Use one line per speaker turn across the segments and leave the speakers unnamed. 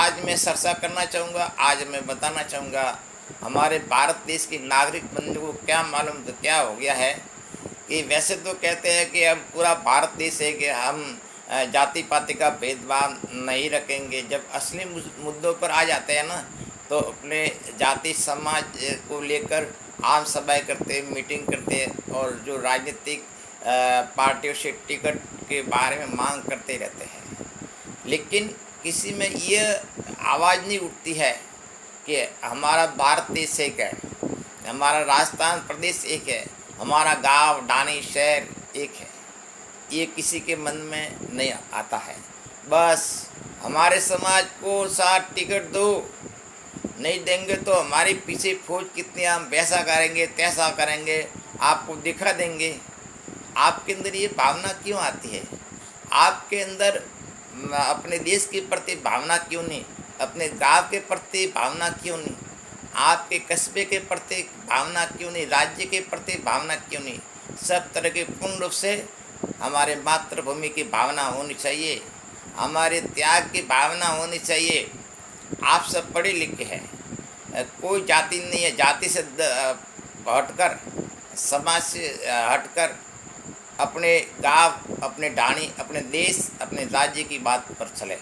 आज मैं चर्चा करना चाहूँगा, आज मैं बताना चाहूँगा हमारे भारत देश के नागरिक बंधु को क्या मालूम तो क्या हो गया है कि वैसे तो कहते हैं कि अब पूरा भारत देश है कि हम जाति पाति का भेदभाव नहीं रखेंगे। जब असली मुद्दों पर आ जाते हैं ना, तो अपने जाति समाज को लेकर आम सभाएं करते, मीटिंग करते और जो राजनीतिक पार्टियों से टिकट के बारे में मांग करते रहते हैं। लेकिन किसी में ये आवाज़ नहीं उठती है कि हमारा भारत देश एक है, हमारा राजस्थान प्रदेश एक है, हमारा गांव डानी शहर एक है। ये किसी के मन में नहीं आता है। बस हमारे समाज को 60 टिकट दो, नहीं देंगे तो हमारे पीछे फौज कितनी, हम वैसा करेंगे तैसा करेंगे, आपको दिखा देंगे। आपके अंदर ये भावना क्यों आती है? आपके अंदर अपने देश के प्रति भावना क्यों नहीं? अपने गांव के प्रति भावना क्यों नहीं? आपके कस्बे के प्रति भावना क्यों नहीं? राज्य के प्रति भावना क्यों नहीं? सब तरह के पूर्ण रूप से हमारे मातृभूमि की भावना होनी चाहिए, हमारे त्याग की भावना होनी चाहिए। आप सब पढ़े लिखे हैं, कोई जाति नहीं है। जाति से हटकर, समाज से हटकर अपने गांव, अपने ढाणी, अपने देश, अपने राज्य की बात पर चले।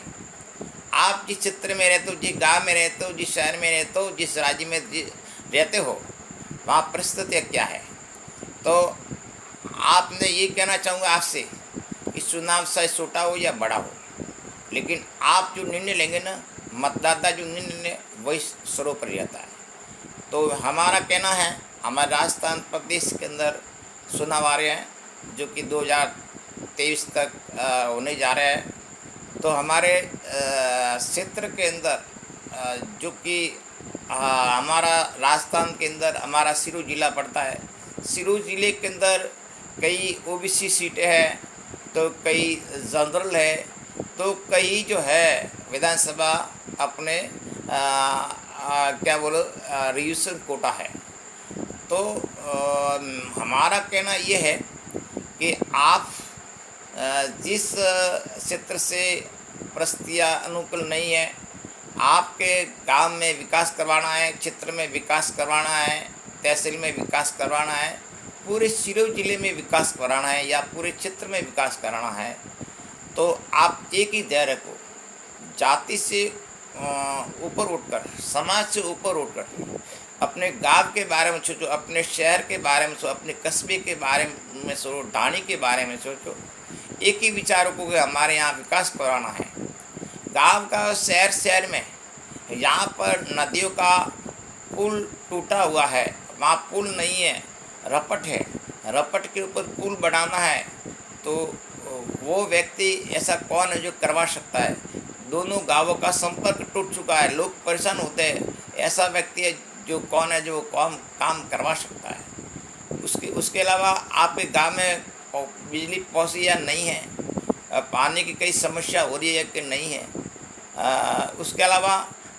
आप जिस क्षेत्र में रहते हो, जिस गांव में रहते हो, जिस शहर में रहते हो, जिस राज्य में रहते हो, वहाँ परिस्थितियाँ क्या है। तो आपने ये कहना चाहूँगा आपसे कि चुनाव चाहे छोटा हो या बड़ा हो, लेकिन आप जो निर्णय लेंगे ना, मतदाता जो निर्णय वही सर्वोपरि रहता है। तो हमारा कहना है, हमारे राजस्थान प्रदेश के अंदर चुनाव आ रहे हैं जो कि 2023 तक होने जा रहे हैं। तो हमारे क्षेत्र के अंदर जो कि हमारा राजस्थान के अंदर हमारा सिरोही जिला पड़ता है। सिरोही जिले के अंदर कई ओबीसी सीटें हैं, तो कई जनरल है, तो कई जो है विधानसभा अपने क्या बोलो रिजर्वेशन कोटा है। तो हमारा कहना ये है कि आप जिस क्षेत्र से परिस्थितियाँ अनुकूल नहीं है, आपके गांव में विकास करवाना है, क्षेत्र में विकास करवाना है, तहसील में विकास करवाना है, पूरे सिरोही जिले में विकास कराना है या पूरे क्षेत्र में विकास कराना है, तो आप एक ही ध्येय रखो, जाति से ऊपर उठकर, समाज से ऊपर उठकर अपने गांव के बारे में सोचो, अपने शहर के बारे में सोचो, अपने कस्बे के बारे में सोचो, ढाणी के बारे में सोचो। एक ही विचार को हमारे यहाँ विकास कराना है। गांव का शहर में यहाँ पर नदियों का पुल टूटा हुआ है, वहाँ पुल नहीं है, रपट है, रपट के ऊपर पुल बनाना है। तो वो व्यक्ति ऐसा कौन है जो करवा सकता है? दोनों गांवों का संपर्क टूट चुका है, लोग परेशान होते हैं। ऐसा व्यक्ति है जो कौन है जो काम करवा सकता है? उसके अलावा आपके गांव में बिजली पहुंची या नहीं है, पानी की कई समस्या हो रही है कि नहीं है। उसके अलावा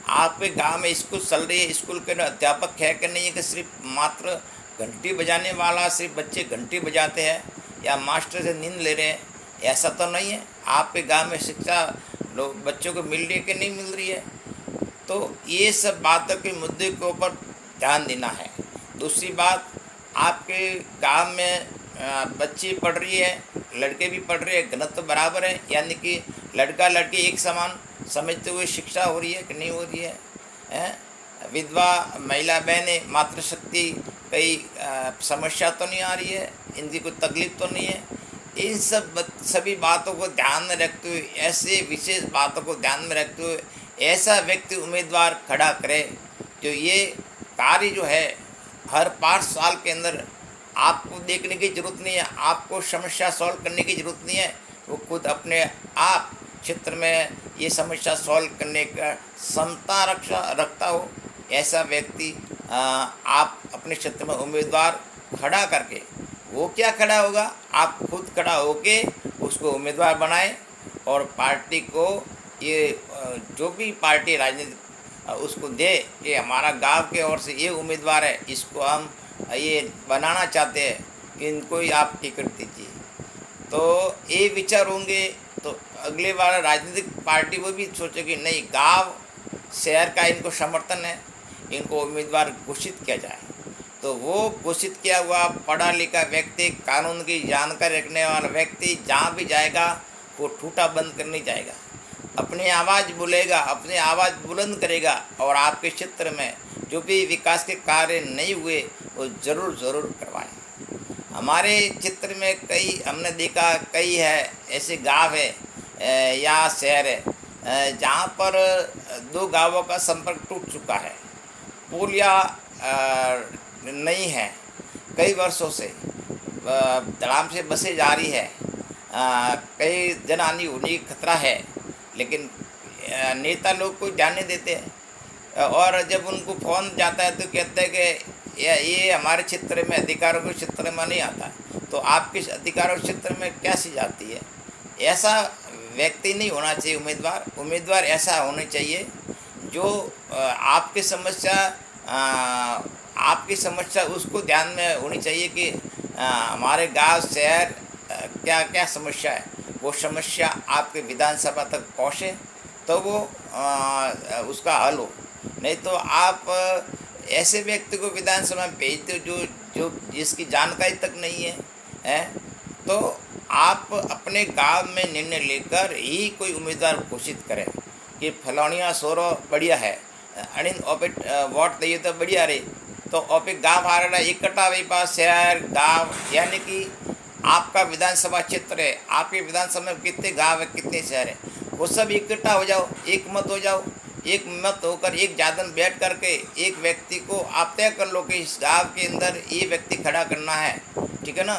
आपके गांव में स्कूल चल रही है, स्कूल के अध्यापक है कि नहीं है कि सिर्फ मात्र घंटी बजाने वाला, सिर्फ बच्चे घंटी बजाते हैं या मास्टर से नींद ले रहे हैं, ऐसा तो नहीं है। आपके गांव में शिक्षा लोग बच्चों को मिल रही है कि नहीं मिल रही है? तो ये सब बातों के मुद्दे के ऊपर ध्यान देना है। दूसरी बात, आपके गांव में बच्ची पढ़ रही है, लड़के भी पढ़ रहे हैं, घनत्व बराबर है, यानी कि लड़का लड़की एक समान समझते हुए शिक्षा हो रही है कि नहीं हो रही है? विधवा महिला बहनें, मातृशक्ति, कई समस्या तो नहीं आ रही है, इनकी कोई तकलीफ तो नहीं है? इन सभी बातों को ध्यान में रखते हुए, ऐसे विशेष बातों को ध्यान में रखते हुए ऐसा व्यक्ति उम्मीदवार खड़ा करे जो ये कार्य जो है हर 5 साल के अंदर आपको देखने की ज़रूरत नहीं है, आपको समस्या सॉल्व करने की ज़रूरत नहीं है, वो खुद अपने आप क्षेत्र में ये समस्या सॉल्व करने का क्षमता रखता हो, ऐसा व्यक्ति आप अपने क्षेत्र में उम्मीदवार खड़ा करके, वो क्या खड़ा होगा, आप खुद खड़ा होके उसको उम्मीदवार बनाएं और पार्टी को ये जो भी पार्टी राजनीति उसको दे कि हमारा गांव के ओर से ये उम्मीदवार है, इसको हम ये बनाना चाहते हैं, इनको ही आप टिकट दीजिए। तो ये विचार होंगे तो अगले बार राजनीतिक पार्टी वो भी सोचेगी नहीं, गांव शहर का इनको समर्थन है, इनको उम्मीदवार घोषित किया जाए। तो वो घोषित किया हुआ पढ़ा लिखा व्यक्ति, कानून की जानकारी रखने वाला व्यक्ति जहाँ भी जाएगा वो ठूठा बंद करने जाएगा, अपनी आवाज़ बोलेगा, अपनी आवाज़ बुलंद करेगा और आपके क्षेत्र में जो भी विकास के कार्य नहीं हुए वो ज़रूर करवाएं। हमारे क्षेत्र में कई हमने देखा, कई है ऐसे गांव है या शहर है जहाँ पर दो गांवों का संपर्क टूट चुका है, पुल या नहीं है, कई वर्षों से धड़ाम से बसें जा रही है, कई जनहानि होने की खतरा है, लेकिन नेता लोग कोई ध्यान नहीं देते हैं। और जब उनको फ़ोन जाता है तो कहते हैं कि ये हमारे क्षेत्र में, अधिकारों के क्षेत्र में नहीं आता। तो आपके अधिकारों के क्षेत्र में कैसी जाती है? ऐसा व्यक्ति नहीं होना चाहिए उम्मीदवार ऐसा होना चाहिए जो आपकी समस्या उसको ध्यान में होनी चाहिए कि हमारे गांव शहर क्या क्या समस्या है, वो समस्या आपके विधानसभा तक पहुँचे तो वो उसका हल हो। नहीं तो आप ऐसे व्यक्ति को विधानसभा में भेजते हो जो जिसकी जानकारी तक नहीं है, तो आप अपने गांव में निर्णय लेकर ही कोई उम्मीदवार घोषित करें कि फलानिया सोरो बढ़िया है, अणिन ओपे वोट दिए तो बढ़िया रहे, तो ओपे गाँव आ रहा इकट्ठा वही पास शहर गाँव, यानी कि आपका विधानसभा क्षेत्र है, आपके विधानसभा में कितने गांव है, कितने शहर है, वो सब इकट्ठा हो जाओ, एक मत हो जाओ, एक मत होकर एक ज्यादा बैठ करके एक व्यक्ति को आप तय कर लो कि इस गांव के अंदर ये व्यक्ति खड़ा करना है, ठीक है ना।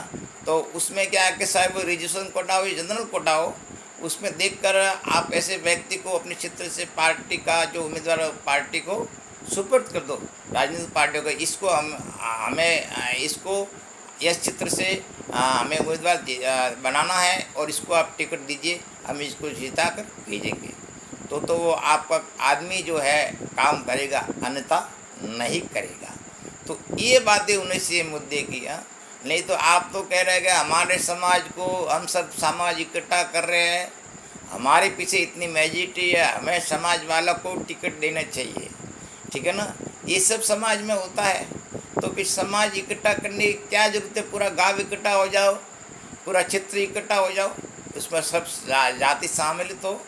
तो उसमें क्या है कि साहब रिजर्वेशन कोटा हो, जनरल कोटा हो, उसमें देखकर आप ऐसे व्यक्ति को अपने क्षेत्र से पार्टी का जो उम्मीदवार पार्टी को सुपुर्द कर दो, राजनीतिक पार्टियों को। इसको हमें इसको इस क्षेत्र से हमें उम्मीदवार बनाना है और इसको आप टिकट दीजिए, हम इसको जिता कर भेजेंगे। तो वो आपका आदमी जो है काम करेगा, अन्यथा नहीं करेगा। तो ये बातें उन्हें से मुद्दे की। नहीं तो आप तो कह रहे हैं हमारे समाज को हम सब समाज इकट्ठा कर रहे हैं, हमारे पीछे इतनी मेजॉरिटी है, हमें समाज वालों को टिकट देना चाहिए, ठीक है ना। ये सब समाज में होता है, तो फिर समाज इकट्ठा करने की क्या जरूरत है? पूरा गांव इकट्ठा हो जाओ, पूरा क्षेत्र इकट्ठा हो जाओ, उसमें सब जाति शामिल हो,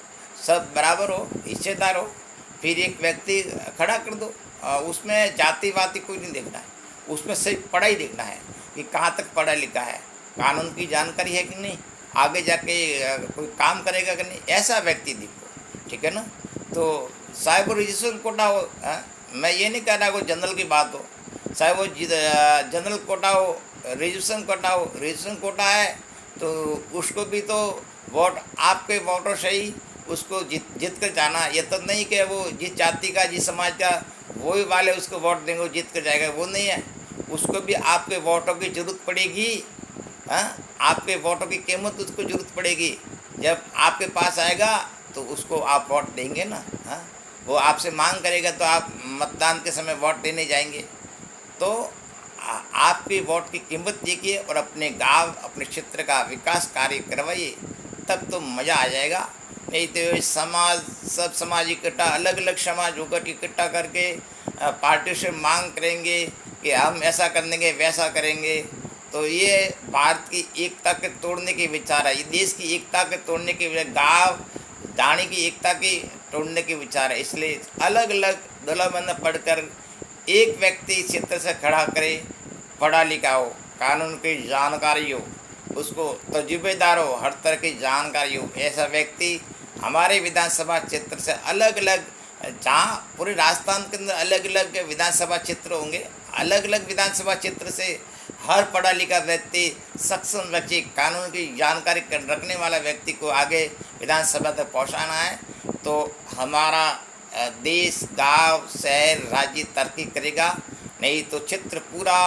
सब बराबर हो, हिस्सेदार हो, फिर एक व्यक्ति खड़ा कर दो। उसमें जाति वाति कोई नहीं देखना है, उसमें सिर्फ पढ़ाई देखना है कि कहाँ तक पढ़ा लिखा है, कानून की जानकारी है कि नहीं, आगे जाके कोई काम करेगा कि नहीं, ऐसा व्यक्ति देखो, ठीक है ना। तो चाहे वो रजिस्ट्रेशन कोटा हो, मैं ये नहीं कह रहा कोई जनरल की बात हो, चाहे वो जनरल कोटा हो, रजिस्ट्रेशन कोटा है तो उसको भी तो वोट आपके वोटर से ही उसको जीत कर जाना। ये तो नहीं कि वो जिस जाति का, जिस समाज का, वही वाले उसको वोट देंगे, वो जीत कर जाएगा, वो नहीं है। उसको भी आपके वोटों की ज़रूरत पड़ेगी, आपके वोटों की कीमत उसको ज़रूरत पड़ेगी। जब आपके पास आएगा तो उसको आप वोट देंगे ना, वो आपसे मांग करेगा तो आप मतदान के समय वोट देने जाएंगे। तो आपकी वोट की कीमत देखिए और अपने गांव, अपने क्षेत्र का विकास कार्य करवाइए, तब तो मज़ा आ जाएगा। नहीं तो सब समाज इकट्ठा, अलग अलग समाज होकर इकट्ठा करके पार्टी से मांग करेंगे कि हम ऐसा कर देंगे, वैसा करेंगे, तो ये भारत की एकता के तोड़ने के विचार है, ये देश की एकता के तोड़ने के, गांव दाणी की एकता की तोड़ने के विचार है। इसलिए अलग अलग दलों में पढ़कर एक व्यक्ति क्षेत्र से खड़ा करे, पढ़ा लिखा हो, कानून की जानकारी हो, उसको तजुर्बेदार हो, हर तरह की जानकारी हो, ऐसा व्यक्ति हमारे विधानसभा क्षेत्र से अलग अलग, जहाँ पूरे राजस्थान के अंदर अलग अलग विधानसभा क्षेत्र होंगे, अलग अलग विधानसभा क्षेत्र से हर पढ़ा लिखा व्यक्ति, सक्षम व्यक्ति, कानून की जानकारी रखने वाला व्यक्ति को आगे विधानसभा तक पहुँचाना है। तो हमारा देश, गांव, शहर, राज्य तरक्की करेगा। नहीं तो क्षेत्र पूरा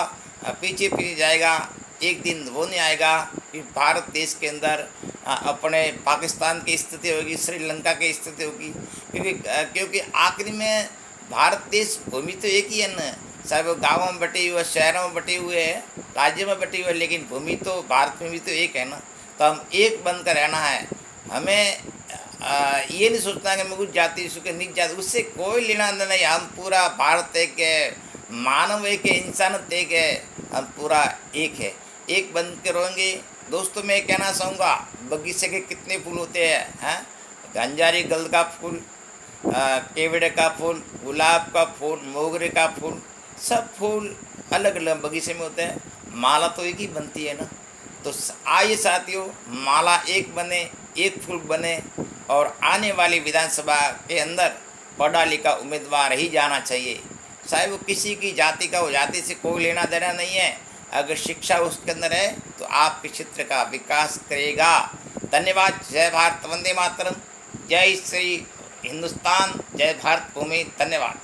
पीछे जाएगा। एक दिन वो नहीं आएगा कि भारत देश के अंदर अपने पाकिस्तान की स्थिति होगी, श्रीलंका की स्थिति होगी, क्योंकि आखिरी में भारत देश भूमि तो एक ही है ना, चाहे वो गाँवों में बटे हुए, शहरों में बटे हुए हैं, राज्यों में बटे हुए, लेकिन भूमि तो भारत में भी तो एक है ना। तो हम एक बनकर रहना है। हमें ये नहीं सोचना कि मैं उस जाति से नीच जाति, उससे कोई लेना देना नहीं। हम पूरा भारत एक है, मानव एक है, इंसानियत एक है, हम पूरा एक है, एक बन के रहेंगे। दोस्तों मैं कहना चाहूँगा, बगीचे के कितने फूल होते हैं? गंजारी गल का फूल, केवड़े का फूल, गुलाब का फूल, मोगरे का फूल, सब फूल अलग अलग बगीचे में होते हैं। माला तो एक ही बनती है ना। तो आइए साथियों, माला एक बने, एक फूल बने, और आने वाली विधानसभा के अंदर पढ़ा लिखा उम्मीदवार ही जाना चाहिए। चाहे वो किसी की जाति का हो, जाति से कोई लेना देना नहीं है। अगर शिक्षा उसके अंदर है तो आपके क्षेत्र का विकास करेगा। धन्यवाद। जय भारत, वंदे मातरम, जय श्री हिंदुस्तान, जय भारत भूमि। धन्यवाद।